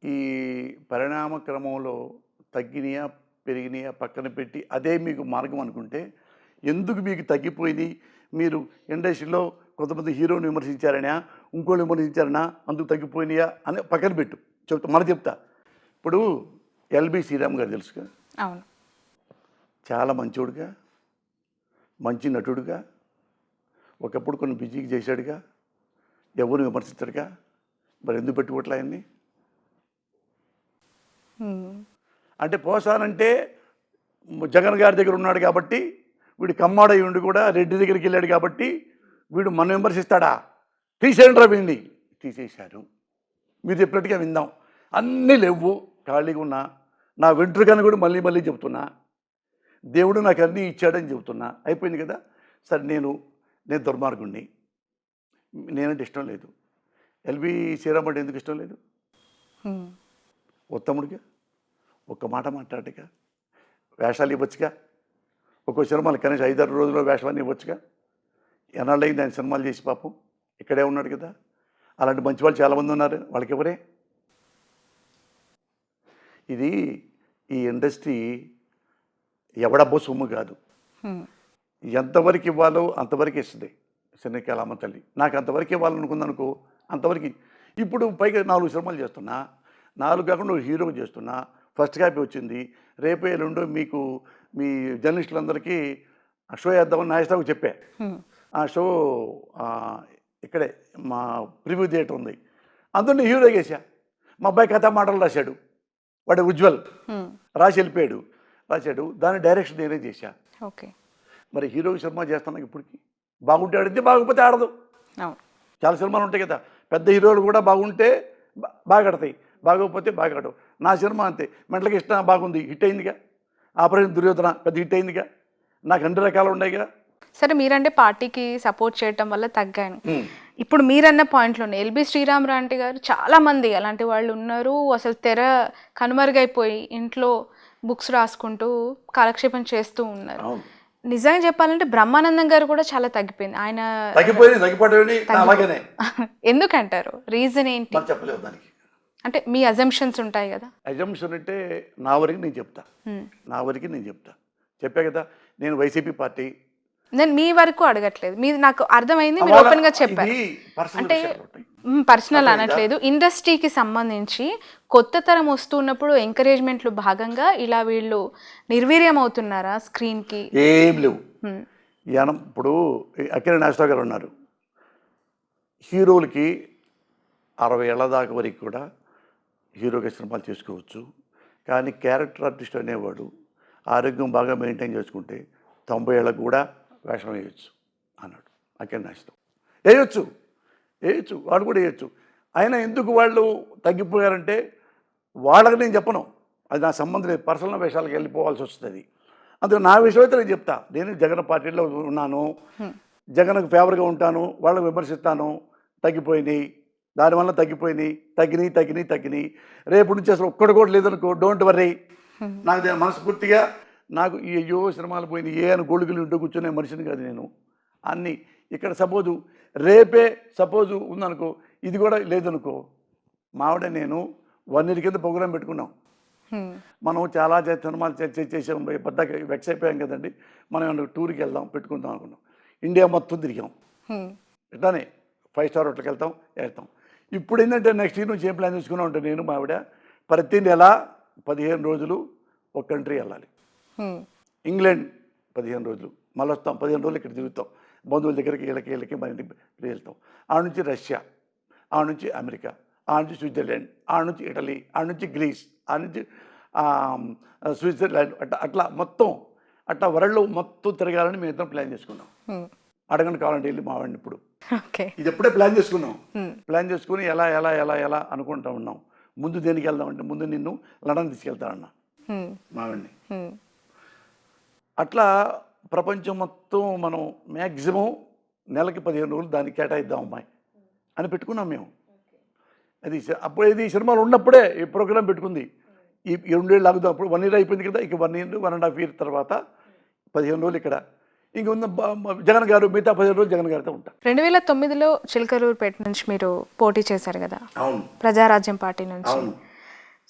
ఈ పరిణామ క్రమంలో తగ్గినయా, పెరిగినయా పక్కన పెట్టి అదే మీకు మార్గం అనుకుంటే, ఎందుకు మీకు తగ్గిపోయినియి? మీరు ఇండస్ట్రీలో కొంతమంది హీరోని విమర్శించారనా, ఇంకోళ్ళు విమర్శించారనా, అందుకు తగ్గిపోయినాయా అని పక్కన పెట్టు. చెప్తా. ఇప్పుడు ఎల్బి శ్రీరామ్ గారు తెలుసుగా, అవును. చాలా మంచోడుగా, మంచి నటుడుగా, ఒకప్పుడు కొన్ని బిజీకి చేశాడుగా, ఎవరు విమర్శించడుగా, మరి ఎందుకు పెట్టుకోవట్లే ఆయన్ని? అంటే పోసానంటే జగన్ గారి దగ్గర ఉన్నాడు కాబట్టి, వీడు కమ్మాడై ఉండి కూడా రెడ్డి దగ్గరికి వెళ్ళాడు కాబట్టి వీడు మనం విమర్శిస్తాడా? తీసేయండి రా వీడిని. తీసేశారు. మీరు చెప్పినట్టుగా విందాం. అన్నీ లేవు, ఖాళీగా ఉన్నా. నా వెంట్రుకని కూడా మళ్ళీ మళ్ళీ చెప్తున్నా. దేవుడు నాకు అన్నీ ఇచ్చాడని చెబుతున్నా. అయిపోయింది కదా. సరే, నేను దుర్మార్గుణ్ణి, నేనంటే ఇష్టం లేదు. ఎల్బి శ్రీరామ్ అంటే ఎందుకు ఇష్టం లేదు? ఉత్తముడిగా, ఒక్క మాట మాట్లాడగా, వేషాలు ఇవ్వచ్చుగా. ఒక్కో సినిమాలు కనీసం 5-6 రోజుల్లో వేషాలన్నీ ఇవ్వచ్చుగా. ఎన్నాళ్ళైంది ఆయన సినిమాలు చేసి? పాపం ఇక్కడే ఉన్నాడు కదా. అలాంటి మంచి వాళ్ళు చాలామంది ఉన్నారు, వాళ్ళకి ఎవరే? ఇది ఈ ఇండస్ట్రీ ఎవడబ్బో సొమ్ము కాదు. ఎంతవరకు ఇవ్వాలో అంతవరకు ఇస్తుంది సినికాలమ్మ తల్లి. నాకు అంతవరకు ఇవ్వాలనుకుందనుకో, అంతవరకు. ఇప్పుడు పైగా 4 సినిమాలు చేస్తున్నా, 4 కాకుండా హీరో చేస్తున్నా, ఫస్ట్ కాపీ వచ్చింది. రేపే ఎల్లుండో మీకు మీ జర్నలిస్టులందరికీ షో వేద్దామని నాగేశ్వరరావు చెప్పా. ఆ షో ఇక్కడే మా ప్రివ్యూ థియేటర్ ఉంది, అందులో హీరో చేశా. మా అబ్బాయి కథా మాటలు రాశాడు, వాడు ఉజ్వల్ రాసి వెళ్ళిపోయాడు. రాశాడు, దాని డైరెక్షన్ నేనే చేశా. ఓకే. మరి హీరో సినిమా చేస్తున్నాం ఇప్పటికి. బాగుంటే ఆడితే, బాగోకపోతే ఆడదు. చాలా సినిమాలు ఉంటాయి కదా, పెద్ద హీరోలు కూడా బాగుంటే బాగా ఆడతాయి, బాగోకపోతే బాగా ఆడవు. నా సినిమా అంతే. మెంటలకి ఇష్టం బాగుంది, హిట్ అయిందిగా. ఆపరేషన్ దుర్యోధన పెద్ద హిట్ అయిందిగా. నాకు అన్ని రకాలు ఉన్నాయిగా. సరే, మీరంటే పార్టీకి సపోర్ట్ చేయటం వల్ల తగ్గాను. ఇప్పుడు మీరన్న పాయింట్లోనే ఎల్బి శ్రీరామరాంటి గారు చాలా మంది అలాంటి వాళ్ళు ఉన్నారు. అసలు తెర కనుమరుగైపోయి ఇంట్లో బుక్స్ రాసుకుంటూ కాలక్షేపం చేస్తూ ఉన్నారు. నిజంగా చెప్పాలంటే బ్రహ్మానందం గారు కూడా చాలా తగ్గిపోయింది. ఆయన ఎందుకంటారు? రీజన్ ఏంటి? చెప్పలేదు దానికి. అంటే మీ అజంప్షన్స్ ఉంటాయి కదా. అజంప్షన్ అంటే నా వరకు నేను చెప్తా. చెప్పా కదా, నేను వైసీపీ పార్టీ. నేను మీ వరకు అడగట్లేదు, మీరు నాకు అర్థమైంది, మీరు ఓపెన్ గా చెప్పారు. అంటే పర్సనల్ అనట్లేదు, ఇండస్ట్రీకి సంబంధించి కొత్త తరం వస్తున్నప్పుడు ఎంకరేజ్మెంట్లు భాగంగా ఇలా వీళ్ళు నిర్వీర్యం అవుతున్నారా స్క్రీన్ కి? ఏం లేవు. ఇప్పుడు అక్కినేని నాగేశ్వరరావు గారు ఉన్నారు. హీరోలకి 60 ఏళ్ల దాకా వరకు కూడా హీరోగా సినిమాలు చేసుకోవచ్చు, కానీ క్యారెక్టర్ ఆర్టిస్ట్ అనేవాడు ఆరోగ్యం బాగా మెయింటైన్ చేసుకుంటే 90 ఏళ్ళకు కూడా వేషం వేయచ్చు అన్నాడు అక్కినేని నాగేశ్వరరావు. వేయచ్చు, వాడు కూడా వేయచ్చు. అయినా ఎందుకు వాళ్ళు తగ్గిపోయారంటే వాళ్ళకి నేను చెప్పను, అది నా సంబంధం లేదు. పర్సనల్ వేషాలకు వెళ్ళిపోవాల్సి వస్తుంది. అందుకు నా విషయం అయితే నేను చెప్తా. నేను జగన్ పార్టీలో ఉన్నాను, జగన్కు ఫేవర్గా ఉంటాను, వాళ్ళని విమర్శిస్తాను. తగ్గిపోయినాయి, దానివల్ల తగ్గినాయి. రేపు నుంచి అసలు ఒక్కడు కూడా లేదనుకో, డోంట్ వర్రీ. నాకు మనస్ఫూర్తిగా నాకు ఈ అయ్యో సినిమాలు పోయినాయి ఏ అని గొడుగులు ఇంటూ కూర్చునే మనిషిని కాదు నేను. అన్నీ ఇక్కడ సపోజు ఉందనుకో, ఇది కూడా లేదనుకో, మావిడ నేను 1 year కింద ప్రోగ్రాం పెట్టుకున్నాం. మనం చాలా సినిమాలు చేసాం, పెద్ద వెక్స్ అయిపోయాం కదండి. మనం టూర్కి వెళ్దాం పెట్టుకుందాం అనుకున్నాం. ఇండియా మొత్తం తిరిగాం. ఇట్లానే 5 star హోటల్కి వెళ్తాం. ఇప్పుడు ఏంటంటే నెక్స్ట్ ఇయర్ నుంచి ఏం ప్లాన్ చేసుకున్నాం అంటే, నేను మావిడ ప్రతి నెల 15 రోజులు ఒక కంట్రీ వెళ్ళాలి. ఇంగ్లాండ్ 15 రోజులు, మళ్ళీ వస్తాం 15 రోజులు ఇక్కడ తిరుగుతాం, బంధువుల దగ్గరికి వీళ్ళకి మన ఇంటికి వెళ్తాం. ఆడ నుంచి రష్యా, ఆడ నుంచి అమెరికా, ఆడ నుంచి స్విట్జర్లాండ్, ఆడ నుంచి ఇటలీ, ఆడ నుంచి గ్రీస్, ఆడ నుంచి స్విట్జర్లాండ్, అట్లా మొత్తం వరల్డ్ మొత్తం తిరగాలని మేము ఇద్దరం ప్లాన్ చేసుకున్నాం. అడగండి కావాలంటే వెళ్ళి మావాడిని. ఇప్పుడు ఇది ఎప్పుడే ప్లాన్ చేసుకుని ఎలా అనుకుంటా ఉన్నాం. ముందు దేనికి వెళ్దామంటే, ముందు నిన్ను లండన్ తీసుకెళ్తానన్నా మావాడిని. అట్లా ప్రపంచం మొత్తం మనం మ్యాక్సిమం నెలకి 15 రోజులు దానికి కేటాయిద్దాం అమ్మాయి అని పెట్టుకున్నాం మేము. అది అప్పుడు ఇది సినిమాలు ఉన్నప్పుడే ఈ ప్రోగ్రాం పెట్టుకుంది. ఈ 2 ఏళ్ళు ఆగుదాం. అప్పుడు 1 year అయిపోయింది కదా, ఇక 1 year 1.5 years తర్వాత 15 రోజులు ఇక్కడ. ఇంక ఉన్న జగన్ గారు మిగతా 15 రోజులు జగన్ గారితో ఉంటారు. 2009లో చిలకలూరుపేట నుంచి మీరు పోటీ చేశారు కదా, ప్రజారాజ్యం పార్టీ నుంచి.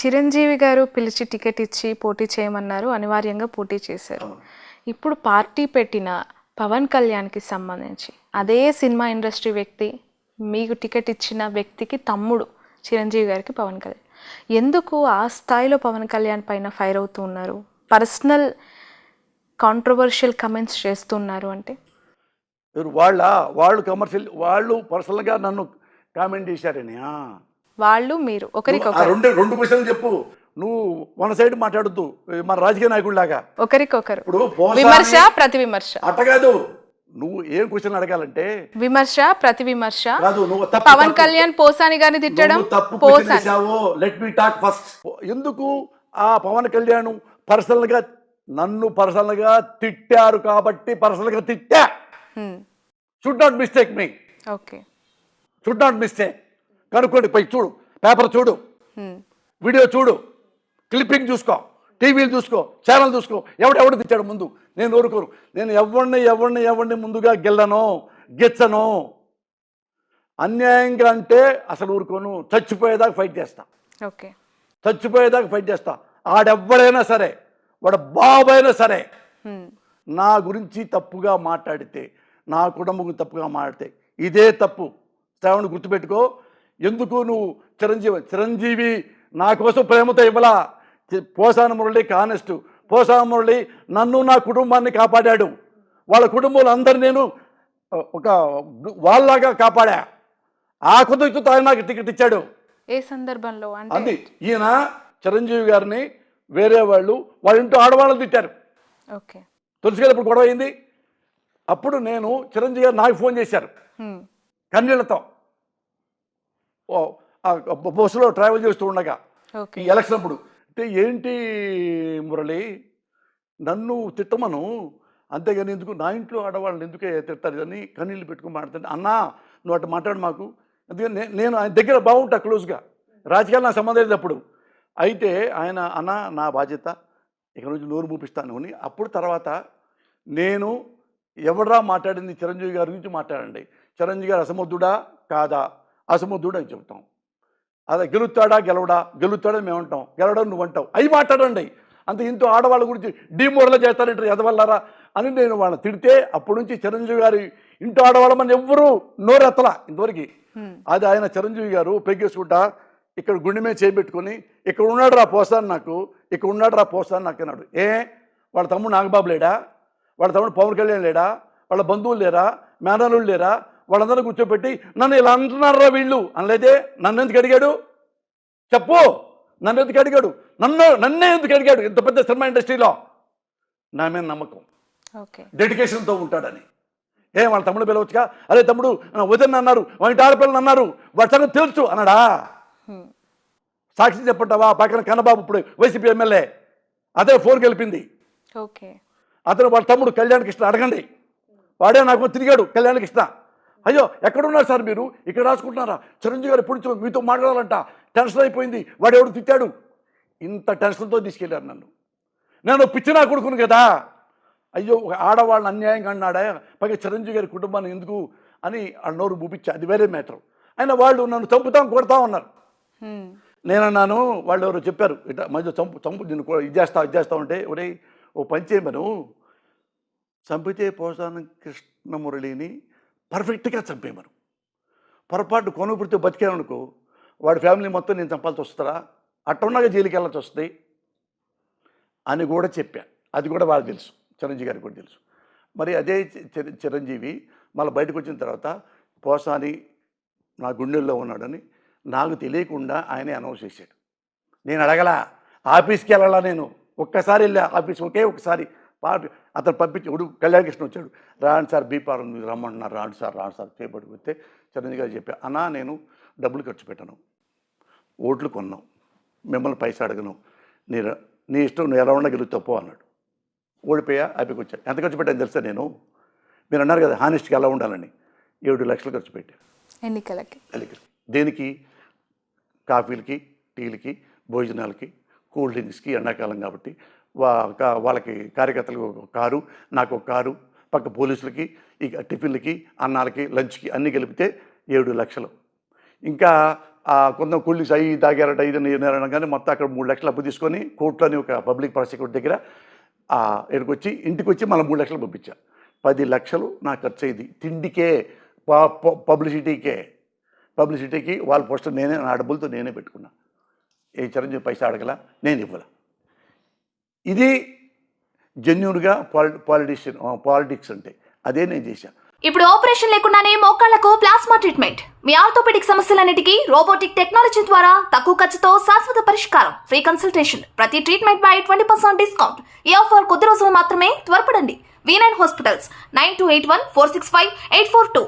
చిరంజీవి గారు పిలిచి టికెట్ ఇచ్చి పోటీ చేయమన్నారు, అనివార్యంగా పోటీ చేశారు. ఇప్పుడు పార్టీ పెట్టిన పవన్ కళ్యాణ్కి సంబంధించి అదే సినిమా ఇండస్ట్రీ వ్యక్తి, మీకు టికెట్ ఇచ్చిన వ్యక్తికి తమ్ముడు చిరంజీవి గారికి పవన్ కళ్యాణ్, ఎందుకు ఆ స్థాయిలో పవన్ కళ్యాణ్ పైన ఫైర్ అవుతూ ఉన్నారు, పర్సనల్ కాంట్రవర్షియల్ కమెంట్స్ చేస్తున్నారు అంటే? వాళ్ళు కమర్షియల్, వాళ్ళు పర్సనల్గా నన్ను కామెంట్ చేశారని. వాళ్ళు మీరు ఒకరికొకరు రెండు క్వశ్చన్లు చెప్పు. నువ్వు వన్ సైడ్ మాట్లాడద్దు, మన రాజకీయ నాయకుడిలాగా. ఒకరికొకరు ఇప్పుడు విమర్శ ప్రతి విమర్శ అట్ట కాదు. నువ్వు ఏం క్వశ్చన్ అడగాలంటే విమర్శ ప్రతి విమర్శ కాదు. నువ్వు పవన్ కళ్యాణ్ పోసాని గారిని తిట్టడం లెట్ మీ టాక్ ఫస్ట్. ఎందుకు ఆ పవన్ కళ్యాణ్ పర్సనల్గా నన్ను పర్సనల్గా తిట్టారు కాబట్టి పర్సనల్గా తిట్టా. Should not mistake me. Okay, should not mistake. కనుక్కోండి, పై చూడు, పేపర్ చూడు, వీడియో చూడు, క్లిప్పింగ్ చూసుకో, టీవీలు చూసుకో, ఛానల్ చూసుకో. ఎవడు తిట్టాడు ముందు? నేను ఊరుకోరు. నేను ఎవరిని ముందుగా గెచ్చను. అన్యాయంగా అంటే అసలు ఊరుకోను. చచ్చిపోయేదాకా ఫైట్ చేస్తా. ఓకే, చచ్చిపోయేదాకా ఫైట్ చేస్తా. ఆడెవ్వడైనా సరే, వాడు బాబైనా సరే, నా గురించి తప్పుగా మాట్లాడితే, నా కుటుంబం గురించి తప్పుగా మాట్లాడితే ఇదే తప్పు. శ్రావణ్ గుర్తుపెట్టుకో. ఎందుకు నువ్వు చిరంజీవి నా కోసం ప్రేమతో ఇవ్వలా. పోసాన మురళి కానెస్ట్. పోసాన మురళి నన్ను నా కుటుంబాన్ని కాపాడాడు. వాళ్ళ కుటుంబంలో అందరు నేను ఒక వాళ్ళలాగా కాపాడా. ఆ కుదురుతో ఆయన నాకు టికెట్ ఇచ్చాడు. ఏ సందర్భంలో అది ఈయన చిరంజీవి గారిని వేరే వాళ్ళ ఇంట్లో ఆడవాళ్ళని తిట్టారు. ఓకే, తులసి గారు ఇప్పుడు గొడవ అయింది. అప్పుడు నేను చిరంజీవి గారు నాకు ఫోన్ చేశారు కన్నీళ్లతో. బస్సులో ట్రావెల్ చేస్తూ ఉండగా ఈ ఎలక్షన్ అప్పుడు. అంటే ఏంటి మురళి, నన్ను తిట్టమను, అంతేగాని ఎందుకు నా ఇంట్లో ఆడవాళ్ళని ఎందుకే తిడతారు అని కన్నీళ్ళు పెట్టుకుని మాట్లాడుతుంటే, అన్నా నువ్వు అట్లా మాట్లాడు మాకు. ఎందుకంటే నేను ఆయన దగ్గర బాగుంటా క్లోజ్గా. రాజకీయాలు నా సంబంధం లేదు అప్పుడు. అయితే ఆయన అన్న నా బాధ్యత ఇక్కడ నుంచి నోరు మూపిస్తాను అని. అప్పుడు తర్వాత నేను ఎవడరా మాట్లాడింది చిరంజీవి గారి గురించి మాట్లాడండి, చిరంజీవి గారు అసమర్థుడా కాదా, అసమర్థుడు అని చెబుతాం. అదే గెలుస్తాడా గెలుస్తాడని మేము అంటాం, గెలవడం నువ్వు అంటావు, అవి మాట్లాడండి. అంత ఇంతో ఆడవాళ్ళ గురించి డీమోరల్ చేస్తారంటారు ఎదవల్లారా అని నేను వాళ్ళని తిడితే, అప్పటి నుంచి చిరంజీవి గారి ఇంట్లో ఆడవాళ్ళమని ఎవ్వరూ నోరెత్తలా ఇంతవరకు. అది ఆయన చిరంజీవి గారు పెగ్గేసుకుంటా ఇక్కడ గుండె మీద చేయబెట్టుకొని, ఇక్కడ ఉన్నాడు రా పోస్తాను నాకు, ఇక్కడ ఉన్నాడు రా పోస్తాను నాకు అన్నాడు. వాళ్ళ తమ్ముడు నాగబాబు లేడా, వాళ్ళ తమ్ముడు పవన్ కళ్యాణ్ లేడా, వాళ్ళ బంధువులు లేరా, మేనల్లుళ్ళు లేరా, వాళ్ళందరూ కూర్చోబెట్టి నన్ను ఇలా అంటున్నారా వీళ్ళు అనలేదే. నన్ను ఎందుకు అడిగాడు చెప్పు? నన్ను ఎందుకు అడిగాడు? నన్నే ఎందుకు అడిగాడు? ఇంత పెద్ద సినిమా ఇండస్ట్రీలో నా మీద నమ్మకం, డెడికేషన్తో ఉంటాడని. వాళ్ళ తమ్ముడు పిలవచ్చుగా, అరే తమ్ముడు వదిన అన్నారు, వాటి ఆడపిల్లని అన్నారు, వాడి సంగతి తెలుసు అన్నాడా? సాక్షి చెప్పంటావా? పక్కన కన్నబాబు ఇప్పుడు వైసీపీ ఎమ్మెల్యే, అదే ఫోన్ గెలిపింది. అతను వాళ్ళ తమ్ముడు కళ్యాణ్ కృష్ణ అడగండి, వాడే నాకు తిరిగాడు కళ్యాణ్ కృష్ణ. అయ్యో ఎక్కడున్నారు సార్ మీరు, ఇక్కడ రాసుకుంటున్నారా? చిరంజీవి గారు ఎప్పుడు మీతో మాట్లాడాలంట, టెన్షన్ అయిపోయింది, వాడు ఎవడు తిట్టాడు. ఇంత టెన్షన్తో తీసుకెళ్ళారు నన్ను. నేను పిచ్చినా కొడుకును కదా. అయ్యో ఒక ఆడవాళ్ళని అన్యాయంగా అన్నాడా, పైగా చిరంజీవి గారి కుటుంబాన్ని ఎందుకు అని ఆ నోరు మూపించా, అది వేరే మ్యాటర్. అయినా వాళ్ళు నన్ను చంపుతాం కొడతాం అన్నారు. నేనన్నాను, వాళ్ళు ఎవరు చెప్పారు ఇట్లా మధ్య చంపు నేను ఇది చేస్తా ఉంటే, ఒరే ఓ పని చేయమను, చంపితే పోసాన కృష్ణమురళిని పర్ఫెక్ట్గా చంపేయమను. పొరపాటు కొనుగుడితో బతికామనుకో వాడి ఫ్యామిలీ మొత్తం నేను చంపాల్సి వస్తారా, అట్టున్నాగా జైలుకి వెళ్ళాల్సి వస్తుంది అని కూడా చెప్పా. అది కూడా వాళ్ళకి తెలుసు, చిరంజీవి గారికి కూడా తెలుసు. మరి అదే చిరంజీవి మళ్ళీ బయటకు వచ్చిన తర్వాత పోసాని నా గుండెల్లో ఉన్నాడని నాకు తెలియకుండా ఆయనే అనౌన్స్ చేశాడు. నేను అడగలా, ఆఫీస్కి వెళ్ళాలా, నేను ఒక్కసారి వెళ్ళా ఆఫీస్, ఒకసారి అతను పంపించాడు. కళ్యాణ్ కృష్ణ వచ్చాడు, రాండి సార్ బీపారం రమ్మంటున్నారు, రాండి సార్ చేపట్టుకొస్తే చిరంజీవి గారు చెప్పా, అన్నా నేను డబ్బులు ఖర్చు పెట్టను, ఓట్లు కొన్నాం, మిమ్మల్ని పైసా అడగను, నీ ఇష్టం, నువ్వు ఎలా ఉన్నా గెలుస్తావు అన్నాడు. ఓడిపోయా, ఆపికి వచ్చాను. ఎంత ఖర్చు పెట్టాను తెలుసా నేను? మీరు అన్నారు కదా హానెస్ట్గా ఎలా ఉండాలని, 7 లక్షలు ఖర్చు పెట్టాను ఎన్నికలకి. దేనికి? కాఫీలకి, టీలకి, భోజనాలకి, కూల్ డ్రింక్స్కి, ఎండాకాలం కాబట్టి వాళ్ళకి కార్యకర్తలకు ఒక కారు, నాకు ఒక కారు, పక్క పోలీసులకి, ఇక టిఫిన్లకి, అన్నాలకి, లంచ్కి అన్నీ కలిపితే 7 లక్షలు. ఇంకా కొంత కూలీస్ అయ్యి తాగారట ఇది కానీ మొత్తం అక్కడ 3 లక్షలు అప్పు తీసుకొని కోర్టులోని ఒక పబ్లిక్ ప్రాసిక్యూటర్ దగ్గర ఇక్కడికి ఇంటికి వచ్చి మళ్ళీ 3 లక్షలు పంపించా. 10 లక్షలు నాకు ఖర్చు అయింది తిండికే, పబ్లిసిటీకి వాళ్ళ పోస్టర్ నేనే నా డబ్బులతో నేనే పెట్టుకున్నా. ఏ చిరంజీవి పైసా అడగల, నేను ఇవ్వాల. ఇది జెన్యూన్గా పాలిటిక్స్ అంటే అదే నేను చేశాను. ఇప్పుడు ఆపరేషన్ లేకుండానే మోకాళ్లకు ప్లాస్మా ట్రీట్మెంట్. మీ ఆర్థోపెడిక్ సమస్యలన్నిటికీ రోబోటిక్ టెక్నాలజీ ద్వారా తక్కువ ఖర్చుతో శాశ్వత పరిష్కారం. Free consultation. ప్రతి ట్రీట్మెంట్ పై 20% డిస్కౌంట్. ఈ ఆఫర్ కొద్ది రోజులు మాత్రమే. త్వరపడండి. V9 hospitals 9281 465 842.